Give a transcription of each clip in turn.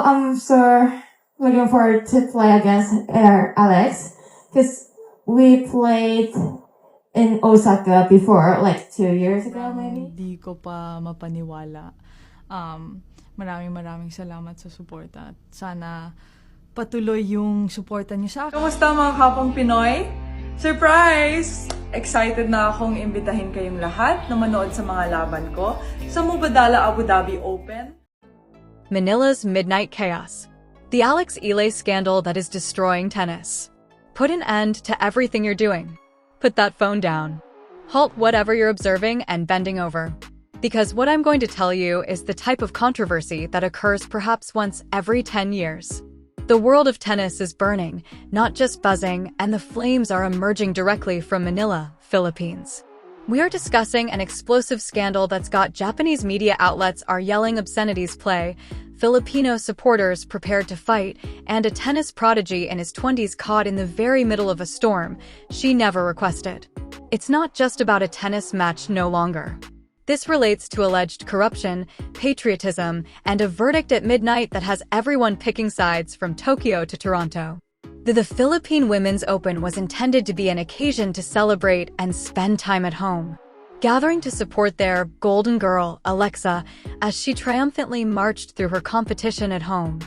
I'm so looking forward to play against Alex because we played in Osaka before, like 2 years ago maybe. Di ko pa mapaniwala. Maraming salamat sa suporta. Sana patuloy yung suporta niyo sa akin. Kamusta mga kapong Pinoy? Surprise! Excited na akong imbitahin kayong lahat na manood sa mga laban ko sa Mubadala Abu Dhabi Open. Manila's Midnight Chaos. The Alex Eala scandal that is destroying tennis. Put an end to everything you're doing. Put that phone down. Halt whatever you're observing and bending over. Because what I'm going to tell you is the type of controversy that occurs perhaps once every 10 years. The world of tennis is burning, not just buzzing, and the flames are emerging directly from Manila, Philippines. We are discussing an explosive scandal that's got Japanese media outlets are yelling obscenities play, Filipino supporters prepared to fight, and a tennis prodigy in his 20s caught in the very middle of a storm she never requested. It's not just about a tennis match no longer. This relates to alleged corruption, patriotism, and a verdict at midnight that has everyone picking sides from Tokyo to Toronto. The Philippine Women's Open was intended to be an occasion to celebrate and spend time at home, gathering to support their golden girl, Alexa, as she triumphantly marched through her competition at home.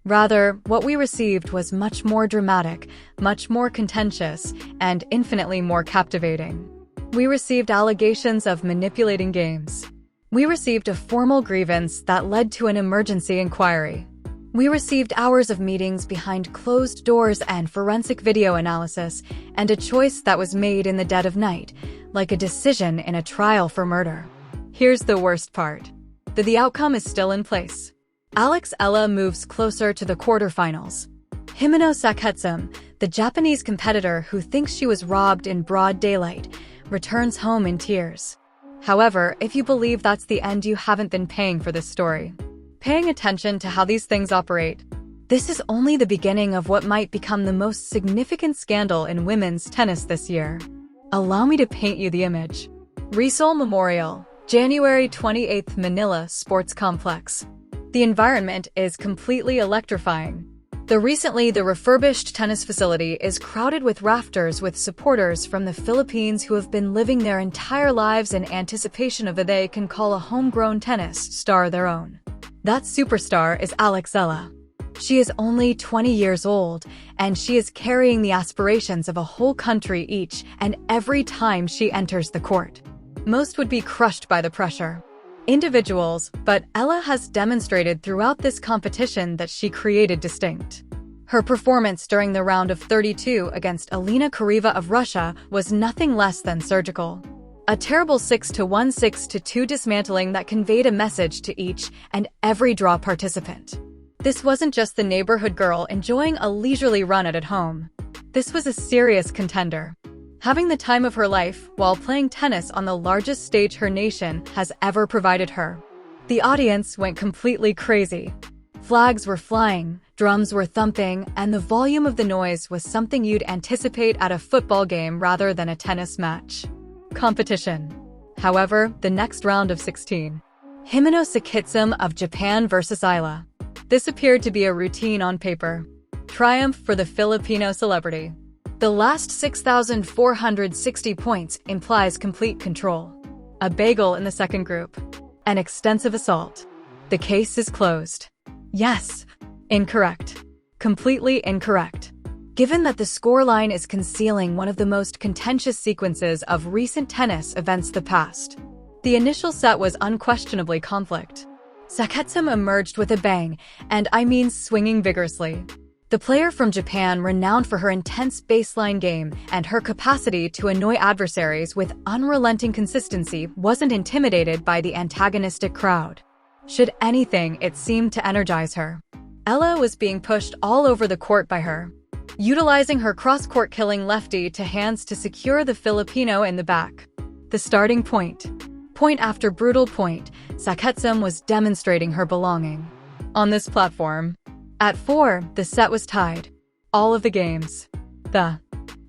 Rather, what we received was much more dramatic, much more contentious, and infinitely more captivating. We received allegations of manipulating games. We received a formal grievance that led to an emergency inquiry. We received hours of meetings behind closed doors and forensic video analysis, and a choice that was made in the dead of night, like a decision in a trial for murder. Here's the worst part. The outcome is still in place. Alex Eala moves closer to the quarterfinals. Himeno Saketsum, the Japanese competitor who thinks she was robbed in broad daylight, returns home in tears. However, if you believe that's the end, you haven't been paying for this story. Paying attention to how these things operate. This is only the beginning of what might become the most significant scandal in women's tennis this year. Allow me to paint you the image. Rizal Memorial, January 28th, Manila Sports Complex. The environment is completely electrifying. The refurbished tennis facility is crowded with rafters with supporters from the Philippines who have been living their entire lives in anticipation of they can call a homegrown tennis star their own. That superstar is Alex Eala. She is only 20 years old, and she is carrying the aspirations of a whole country each and every time she enters the court. Most would be crushed by the pressure. Individuals, but Eala has demonstrated throughout this competition that she created distinct. Her performance during the round of 32 against Elena Kareiva of Russia was nothing less than surgical. A terrible 6-1, 6-2 dismantling that conveyed a message to each and every draw participant. This wasn't just the neighborhood girl enjoying a leisurely run at home. This was a serious contender, having the time of her life while playing tennis on the largest stage her nation has ever provided her. The audience went completely crazy. Flags were flying, drums were thumping, and the volume of the noise was something you'd anticipate at a football game rather than a tennis match. Competition. However, the next round of 16. Himeno Saketsum of Japan vs. Eala. This appeared to be a routine on paper. Triumph for the Filipino celebrity. The last 6,460 points implies complete control. A bagel in the second group. An extensive assault. The case is closed. Yes. Incorrect. Completely incorrect. Given that the scoreline is concealing one of the most contentious sequences of recent tennis events the past. The initial set was unquestionably conflict. Saketsum emerged with a bang, and I mean swinging vigorously. The player from Japan, renowned for her intense baseline game and her capacity to annoy adversaries with unrelenting consistency, wasn't intimidated by the antagonistic crowd. Should anything, it seemed to energize her. Eala was being pushed all over the court by her, utilizing her cross-court killing lefty to hands to secure the Filipino in the back. The starting point. Point after brutal point, Saketsum was demonstrating her belonging. On this platform, at 4, the set was tied. All of the games. The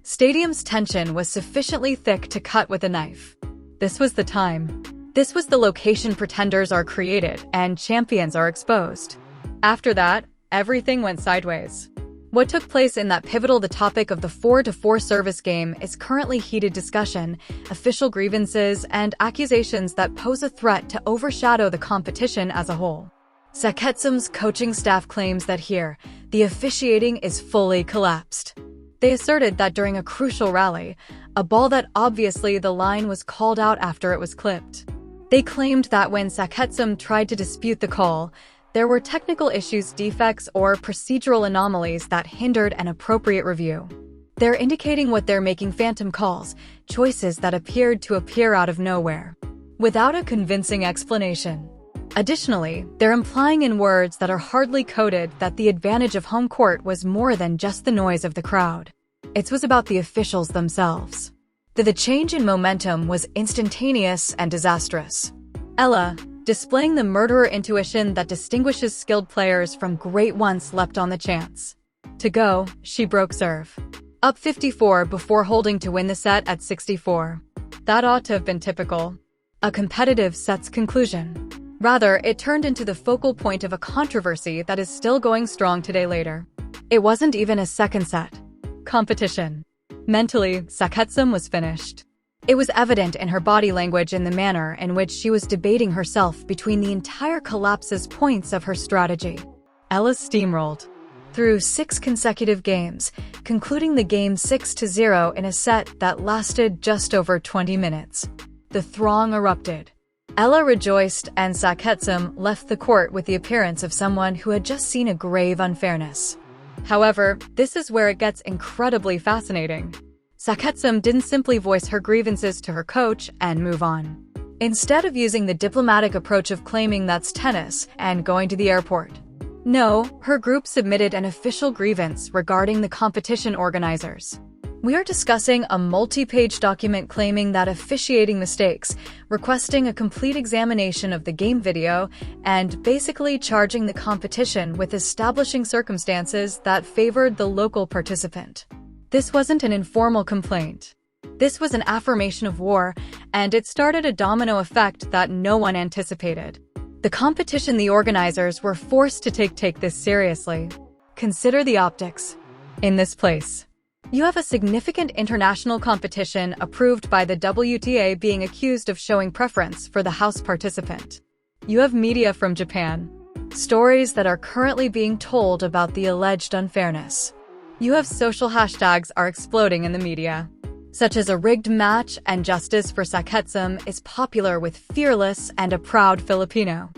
stadium's tension was sufficiently thick to cut with a knife. This was the time. This was the location pretenders are created and champions are exposed. After that, everything went sideways. What took place in that pivotal the topic of the 4-4 service game is currently heated discussion, official grievances, and accusations that pose a threat to overshadow the competition as a whole. Saketsum's coaching staff claims that here, the officiating is fully collapsed. They asserted that during a crucial rally, a ball that obviously the line was called out after it was clipped. They claimed that when Saketsum tried to dispute the call, there were technical issues, defects, or procedural anomalies that hindered an appropriate review. They're indicating what they're making phantom calls, choices that appeared to appear out of nowhere, without a convincing explanation. Additionally, they're implying in words that are hardly coded that the advantage of home court was more than just the noise of the crowd. It was about the officials themselves. The change in momentum was instantaneous and disastrous. Eala, displaying the murderer intuition that distinguishes skilled players from great ones, leapt on the chance. To go, she broke serve. Up 54 before holding to win the set at 64. That ought to have been typical. A competitive set's conclusion. Rather, it turned into the focal point of a controversy that is still going strong today later. It wasn't even a second set. Competition. Mentally, Saketsum was finished. It was evident in her body language and the manner in which she was debating herself between the entire collapse's points of her strategy. Eala steamrolled through 6 consecutive games, concluding the game 6-0 in a set that lasted just over 20 minutes. The throng erupted. Eala rejoiced, and Saketsum left the court with the appearance of someone who had just seen a grave unfairness. However, this is where it gets incredibly fascinating. Saketsum didn't simply voice her grievances to her coach and move on. Instead of using the diplomatic approach of claiming that's tennis and going to the airport. No, her group submitted an official grievance regarding the competition organizers. We are discussing a multi-page document claiming that officiating mistakes, requesting a complete examination of the game video, and basically charging the competition with establishing circumstances that favored the local participant. This wasn't an informal complaint. This was an affirmation of war, and it started a domino effect that no one anticipated. The competition, the organizers were forced to take this seriously. Consider the optics. In this place, you have a significant international competition approved by the WTA being accused of showing preference for the house participant. You have media from Japan. Stories that are currently being told about the alleged unfairness. You have social hashtags are exploding in the media, such as a rigged match, and justice for Saketsum is popular with fearless and a proud Filipino.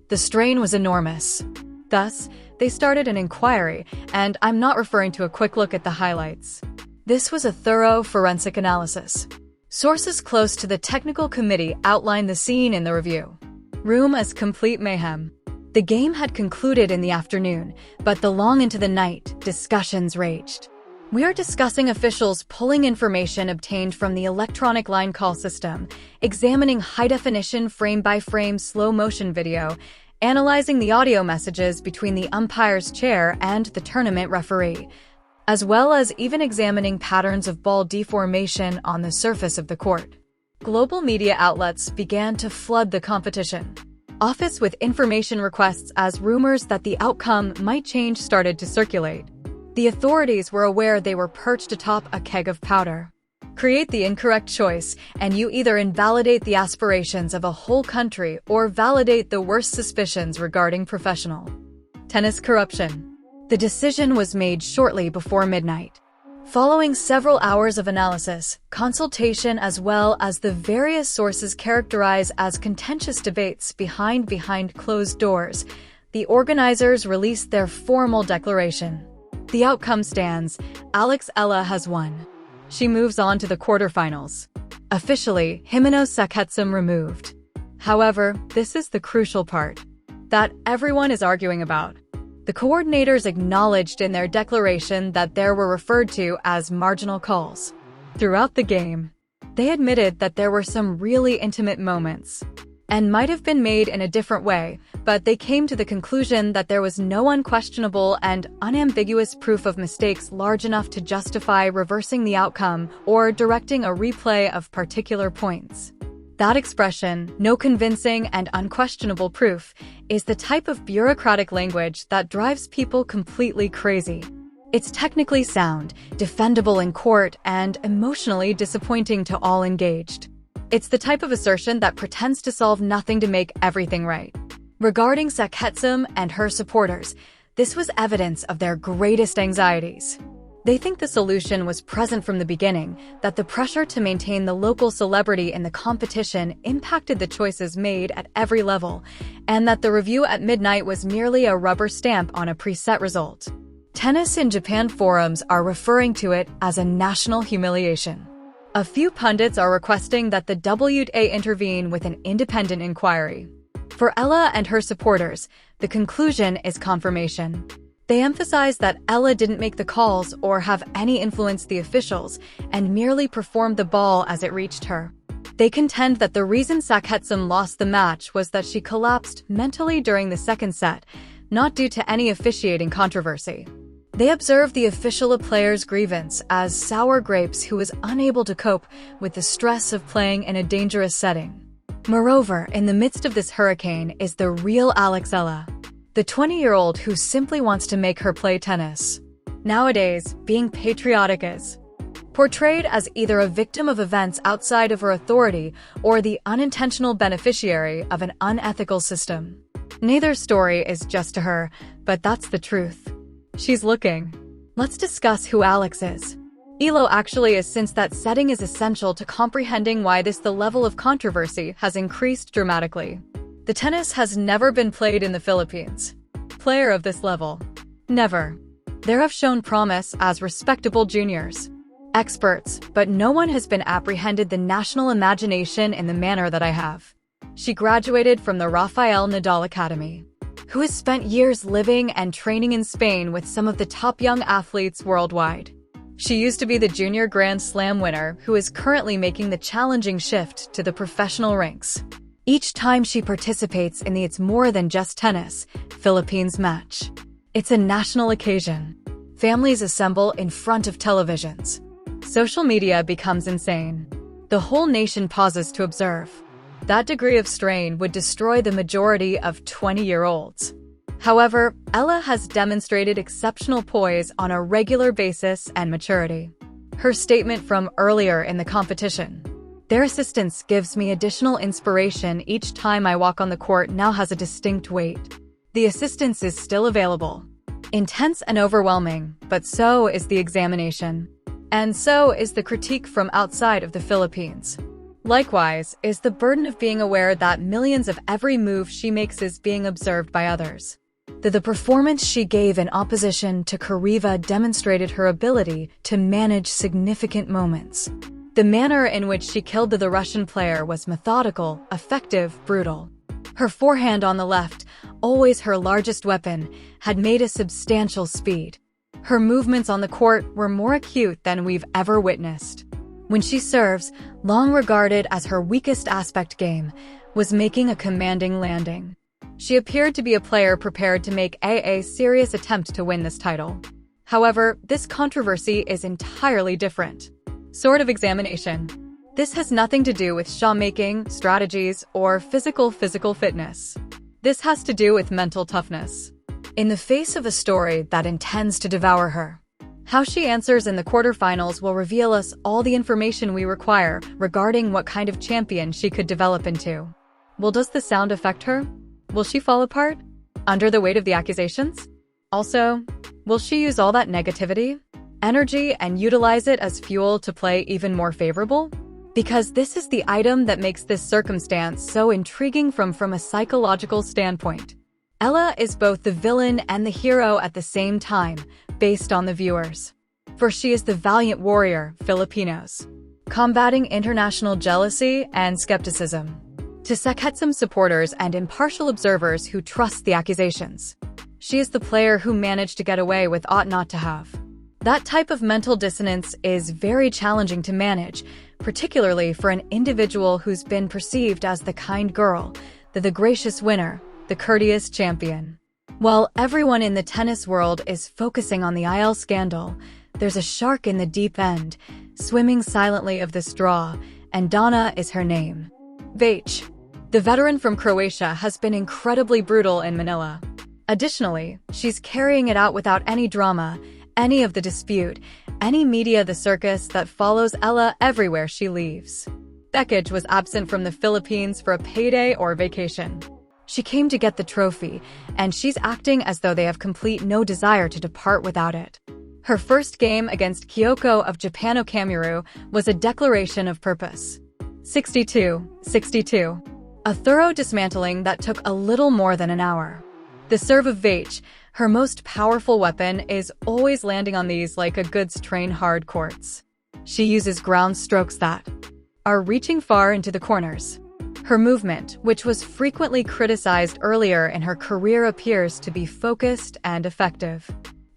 The strain was enormous. Thus, they started an inquiry, and I'm not referring to a quick look at the highlights. This was a thorough forensic analysis. Sources close to the technical committee outlined the scene in the review. Room as complete mayhem. The game had concluded in the afternoon, but long into the night, discussions raged. We are discussing officials pulling information obtained from the electronic line call system, examining high-definition frame-by-frame slow-motion video, analyzing the audio messages between the umpire's chair and the tournament referee, as well as even examining patterns of ball deformation on the surface of the court. Global media outlets began to flood the competition. Office with information requests as rumors that the outcome might change started to circulate. The authorities were aware they were perched atop a keg of powder. Create the incorrect choice, and you either invalidate the aspirations of a whole country or validate the worst suspicions regarding professional tennis corruption. The decision was made shortly before midnight. Following several hours of analysis, consultation, as well as the various sources characterized as contentious debates behind closed doors, the organizers released their formal declaration. The outcome stands. Eala has won. She moves on to the quarterfinals. Officially, Himeno Saketsum removed. However, this is the crucial part that everyone is arguing about. The coordinators acknowledged in their declaration that there were referred to as marginal calls. Throughout the game, they admitted that there were some really intimate moments, and might have been made in a different way, but they came to the conclusion that there was no unquestionable and unambiguous proof of mistakes large enough to justify reversing the outcome or directing a replay of particular points. That expression, no convincing and unquestionable proof, is the type of bureaucratic language that drives people completely crazy. It's technically sound, defendable in court, and emotionally disappointing to all engaged. It's the type of assertion that pretends to solve nothing to make everything right. Regarding Saketsum and her supporters, this was evidence of their greatest anxieties. They think the solution was present from the beginning, that the pressure to maintain the local celebrity in the competition impacted the choices made at every level, and that the review at midnight was merely a rubber stamp on a preset result. Tennis in Japan forums are referring to it as a national humiliation. A few pundits are requesting that the WTA intervene with an independent inquiry. For Eala and her supporters, the conclusion is confirmation. They emphasize that Eala didn't make the calls or have any influence the officials and merely performed the ball as it reached her. They contend that the reason Saketsum lost the match was that she collapsed mentally during the second set, not due to any officiating controversy. They observe the official player's grievance as sour grapes who was unable to cope with the stress of playing in a dangerous setting. Moreover, in the midst of this hurricane is the real Eala, the 20-year-old who simply wants to make her play tennis. Nowadays, being patriotic is portrayed as either a victim of events outside of her authority or the unintentional beneficiary of an unethical system. Neither story is just to her, but that's the truth. She's looking. Let's discuss who Alex is. Eala actually is, since that setting is essential to comprehending why the level of controversy has increased dramatically. The tennis has never been played in the Philippines. Player of this level. Never. There have shown promise as respectable juniors. Experts, but no one has been apprehended the national imagination in the manner that I have. She graduated from the Rafael Nadal Academy, who has spent years living and training in Spain with some of the top young athletes worldwide. She used to be the junior Grand Slam winner who is currently making the challenging shift to the professional ranks. Each time she participates in the It's More Than Just Tennis Philippines match, it's a national occasion. Families assemble in front of televisions. Social media becomes insane. The whole nation pauses to observe. That degree of strain would destroy the majority of 20-year-olds. However, Eala has demonstrated exceptional poise on a regular basis and maturity. Her statement from earlier in the competition, "Their assistance gives me additional inspiration each time I walk on the court," now has a distinct weight. The assistance is still available. Intense and overwhelming, but so is the examination. And so is the critique from outside of the Philippines. Likewise is the burden of being aware that millions of every move she makes is being observed by others. The performance she gave in opposition to Kariva demonstrated her ability to manage significant moments. The manner in which she killed the Russian player was methodical, effective, brutal. Her forehand on the left, always her largest weapon, had made a substantial speed. Her movements on the court were more acute than we've ever witnessed. When she serves, long regarded as her weakest aspect game, was making a commanding landing. She appeared to be a player prepared to make a serious attempt to win this title. However, this controversy is entirely different. Sort of examination. This has nothing to do with shot-making, strategies, or physical fitness. This has to do with mental toughness. In the face of a story that intends to devour her, how she answers in the quarterfinals will reveal us all the information we require regarding what kind of champion she could develop into. Does the sound affect her? Will she fall apart under the weight of the accusations? Also, will she use all that negativity, energy, and utilize it as fuel to play even more favorable? Because this is the item that makes this circumstance so intriguing from a psychological standpoint. Eala is both the villain and the hero at the same time, based on the viewers. For she is the valiant warrior, Filipinos, combating international jealousy and skepticism. To Saketsum supporters and impartial observers who trust the accusations, she is the player who managed to get away with ought not to have. That type of mental dissonance is very challenging to manage, particularly for an individual who's been perceived as the kind girl, the gracious winner, the courteous champion. While everyone in the tennis world is focusing on the Eala scandal, there's a shark in the deep end, swimming silently of this draw, and Donna is her name. Vach, the veteran from Croatia, has been incredibly brutal in Manila. Additionally, she's carrying it out without any drama, any of the dispute, any media the circus that follows Eala everywhere she leaves. Beckage was absent from the Philippines for a payday or vacation. She came to get the trophy, and she's acting as though they have complete no desire to depart without it. Her first game against Kyoko of Japano Kamuru was a declaration of purpose. 62-62. A thorough dismantling that took a little more than an hour. The serve of Vach, her most powerful weapon, is always landing on these like a goods train hard courts. She uses ground strokes that are reaching far into the corners. Her movement, which was frequently criticized earlier in her career, appears to be focused and effective.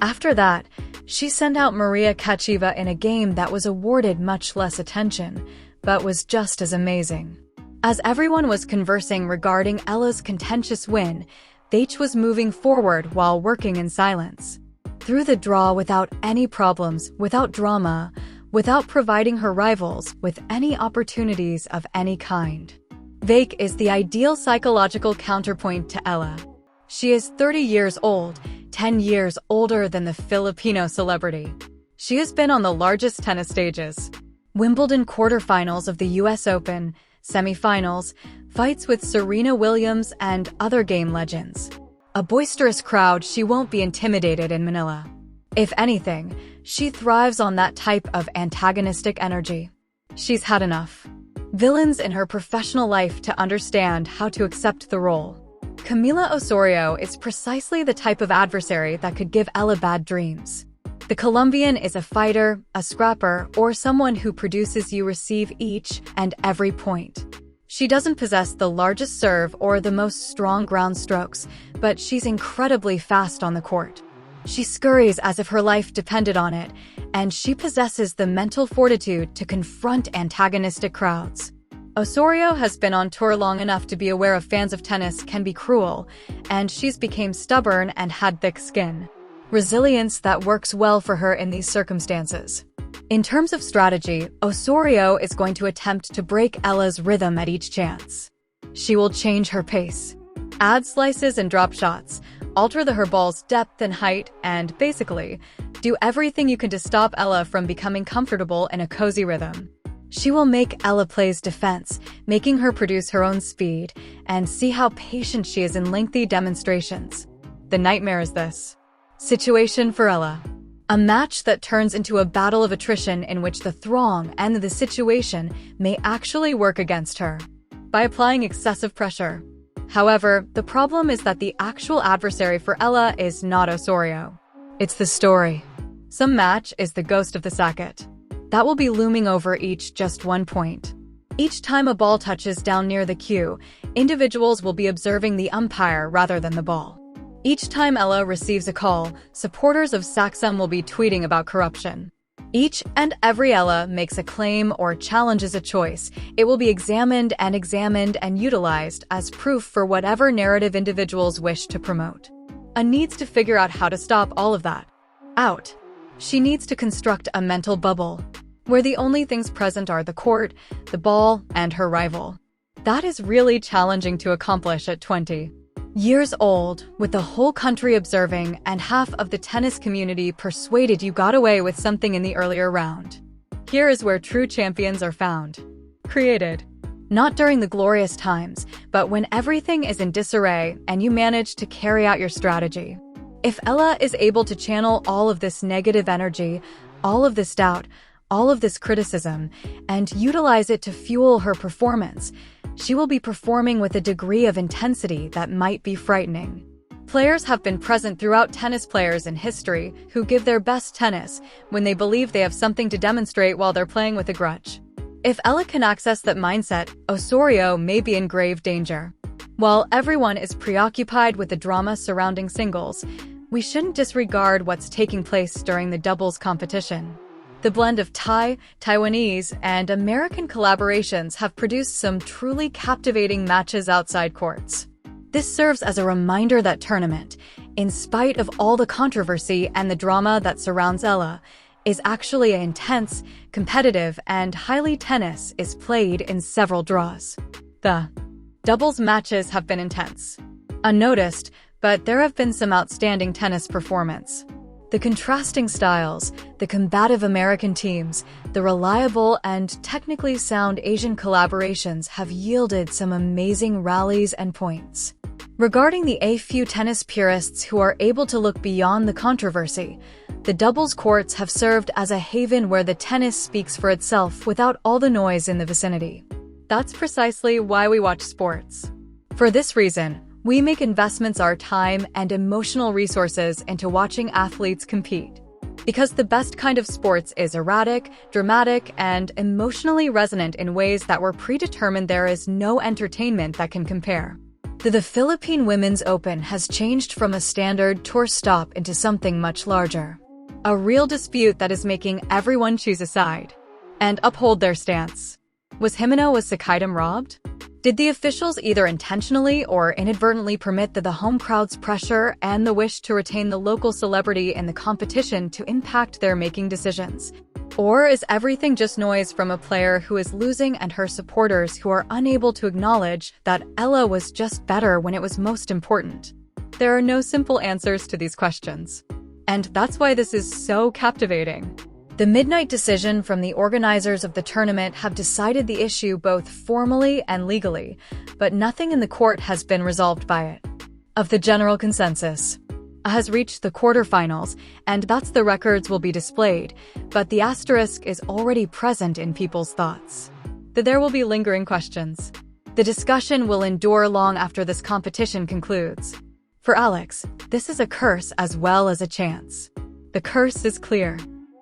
After that, she sent out Maria Kachiva in a game that was awarded much less attention, but was just as amazing. As everyone was conversing regarding Eala's contentious win, Vach was moving forward while working in silence. Through the draw without any problems, without drama, without providing her rivals with any opportunities of any kind. Vach is the ideal psychological counterpoint to Eala. She is 30 years old, 10 years older than the Filipino celebrity. She has been on the largest tennis stages: Wimbledon quarterfinals of the US Open, semifinals, fights with Serena Williams and other game legends. A boisterous crowd, she won't be intimidated in Manila. If anything, she thrives on that type of antagonistic energy. She's had enough villains in her professional life to understand how to accept the role. Camila Osorio is precisely the type of adversary that could give Eala bad dreams. The Colombian is a fighter, a scrapper, or someone who produces you receive each and every point. She doesn't possess the largest serve or the most strong ground strokes, but she's incredibly fast on the court. She scurries as if her life depended on it, and she possesses the mental fortitude to confront antagonistic crowds. Osorio has been on tour long enough to be aware of fans of tennis can be cruel, and she's become stubborn and had thick skin. Resilience that works well for her in these circumstances. In terms of strategy, Osorio is going to attempt to break Eala's rhythm at each chance. She will change her pace, add slices and drop shots, alter her ball's depth and height, and basically, do everything you can to stop Eala from becoming comfortable in a cozy rhythm. She will make Eala plays defense, making her produce her own speed, and see how patient she is in lengthy demonstrations. The nightmare is this situation for Eala. A match that turns into a battle of attrition in which the throng and the situation may actually work against her by applying excessive pressure. However, the problem is that the actual adversary for Eala is not Osorio. It's the story. Some match is the ghost of the sacket. That will be looming over each just 1 point. Each time a ball touches down near the cue, individuals will be observing the umpire rather than the ball. Each time Eala receives a call, supporters of Saxum will be tweeting about corruption. Each and every Eala makes a claim or challenges a choice. It will be examined and utilized as proof for whatever narrative individuals wish to promote. A needs to figure out how to stop all of that out. She needs to construct a mental bubble where the only things present are the court, the ball, and her rival. That is really challenging to accomplish at 20 years old, with the whole country observing and half of the tennis community persuaded you got away with something in the earlier round. Here is where true champions are found. Created. Not during the glorious times, but when everything is in disarray and you manage to carry out your strategy. If Eala is able to channel all of this negative energy, all of this doubt, all of this criticism, and utilize it to fuel her performance, she will be performing with a degree of intensity that might be frightening. Players have been present throughout tennis players in history who give their best tennis when they believe they have something to demonstrate while they're playing with a grudge. If Eala can access that mindset, Osorio may be in grave danger. While everyone is preoccupied with the drama surrounding singles, we shouldn't disregard what's taking place during the doubles competition. The blend of Thai, Taiwanese, and American collaborations have produced some truly captivating matches outside courts. This serves as a reminder that tournament, in spite of all the controversy and the drama that surrounds Eala, is actually intense, competitive, and highly tennis is played in several draws. The doubles matches have been intense. Unnoticed, but there have been some outstanding tennis performance. The contrasting styles, the combative American teams, the reliable and technically sound Asian collaborations have yielded some amazing rallies and points. Regarding the few tennis purists who are able to look beyond the controversy, the doubles courts have served as a haven where the tennis speaks for itself without all the noise in the vicinity. That's precisely why we watch sports. For this reason, we make investments our time and emotional resources into watching athletes compete. Because the best kind of sports is erratic, dramatic, and emotionally resonant in ways that were predetermined, there is no entertainment that can compare. The Philippine Women's Open has changed from a standard tour stop into something much larger. A real dispute that is making everyone choose a side and uphold their stance. Was Jimeno Sakaitam robbed? Did the officials either intentionally or inadvertently permit the home crowd's pressure and the wish to retain the local celebrity in the competition to impact their making decisions? Or is everything just noise from a player who is losing and her supporters who are unable to acknowledge that Eala was just better when it was most important? There are no simple answers to these questions. And that's why this is so captivating. The midnight decision from the organizers of the tournament have decided the issue both formally and legally, but nothing in the court has been resolved by it. Of the general consensus, has reached the quarterfinals, and that's the records will be displayed, but the asterisk is already present in people's thoughts. That there will be lingering questions. The discussion will endure long after this competition concludes. For Alex, this is a curse as well as a chance. The curse is clear.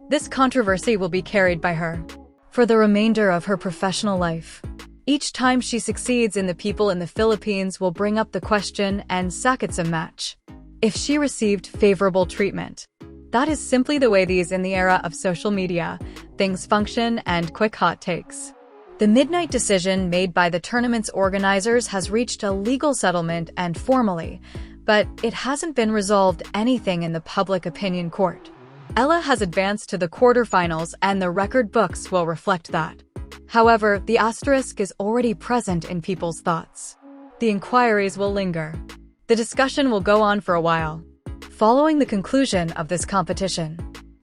This controversy will be carried by her for the remainder of her professional life. Each time she succeeds in the people in the Philippines will bring up the question and Sakitsam match. If she received favorable treatment. That is simply the way these in the era of social media, things function and quick hot takes. The midnight decision made by the tournament's organizers has reached a legal settlement and formally, but it hasn't been resolved anything in the public opinion court. Eala has advanced to the quarterfinals and the record books will reflect that. However, the asterisk is already present in people's thoughts. The inquiries will linger. The discussion will go on for a while, following the conclusion of this competition.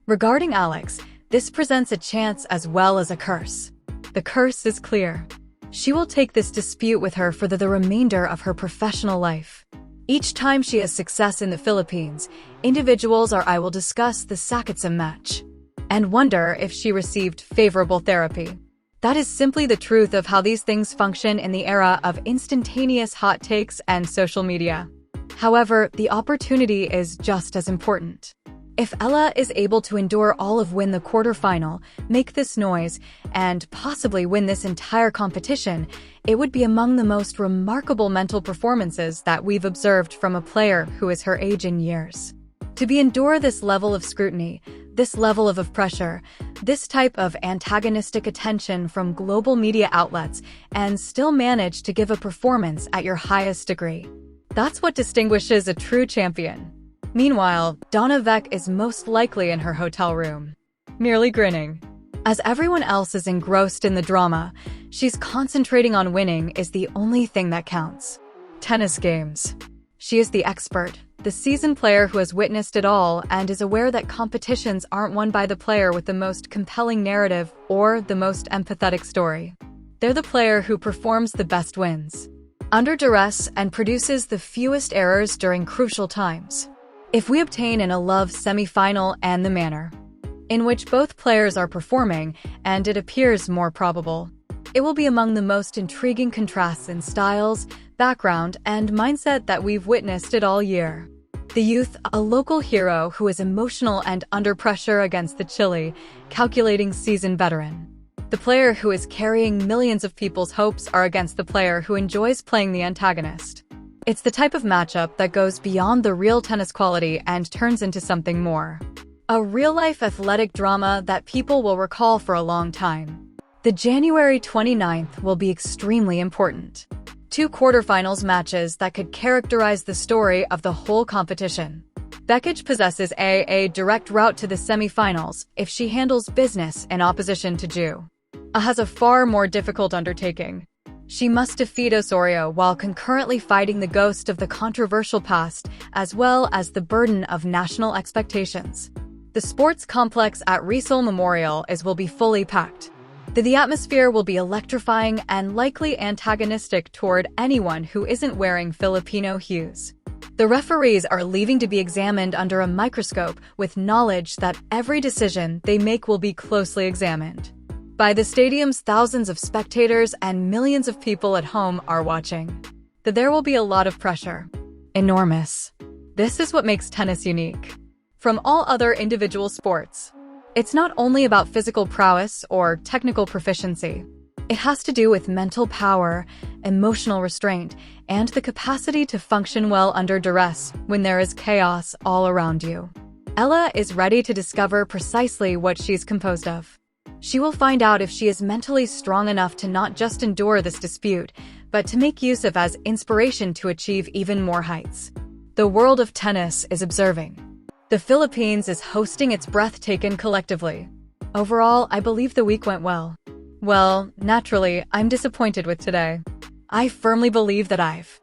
Regarding Alex, this presents a chance as well as a curse. The curse is clear. She will take this dispute with her for the remainder of her professional life. Each time she has success in the Philippines, individuals or I will discuss the Sakitsam match and wonder if she received favorable therapy. That is simply the truth of how these things function in the era of instantaneous hot takes and social media. However, the opportunity is just as important. If Eala is able to endure all of win the quarterfinal, make this noise, and possibly win this entire competition, it would be among the most remarkable mental performances that we've observed from a player who is her age in years. To endure this level of scrutiny, this level of pressure, this type of antagonistic attention from global media outlets, and still manage to give a performance at your highest degree. That's what distinguishes a true champion. Meanwhile, Donna Vec is most likely in her hotel room, merely grinning. As everyone else is engrossed in the drama, she's concentrating on winning is the only thing that counts. Tennis games. She is the expert, the seasoned player who has witnessed it all and is aware that competitions aren't won by the player with the most compelling narrative or the most empathetic story. They're the player who performs the best wins, under duress and produces the fewest errors during crucial times. If we obtain in a love semi-final and the manner in which both players are performing, and it appears more probable, it will be among the most intriguing contrasts in styles, background, and mindset that we've witnessed it all year. The youth, a local hero who is emotional and under pressure against the chilly, calculating seasoned veteran. The player who is carrying millions of people's hopes are against the player who enjoys playing the antagonist. It's the type of matchup that goes beyond the real tennis quality and turns into something more. A real-life athletic drama that people will recall for a long time. The January 29th will be extremely important. 2 quarterfinals matches that could characterize the story of the whole competition. Bekic possesses a direct route to the semi-finals if she handles business in opposition to Ju. Has a far more difficult undertaking. She must defeat Osorio while concurrently fighting the ghost of the controversial past, as well as the burden of national expectations. The sports complex at Rizal Memorial will be fully packed. The atmosphere will be electrifying and likely antagonistic toward anyone who isn't wearing Filipino hues. The referees are leaving to be examined under a microscope with knowledge that every decision they make will be closely examined. By the stadium's thousands of spectators and millions of people at home are watching. There will be a lot of pressure. Enormous. This is what makes tennis unique from all other individual sports. It's not only about physical prowess or technical proficiency. It has to do with mental power, emotional restraint, and the capacity to function well under duress when there is chaos all around you. Eala is ready to discover precisely what she's composed of. She will find out if she is mentally strong enough to not just endure this dispute, but to make use of as inspiration to achieve even more heights. The world of tennis is observing. The Philippines is hosting its breathtaking collectively. Overall, I believe the week went well. Well, naturally, I'm disappointed with today. I firmly believe that I've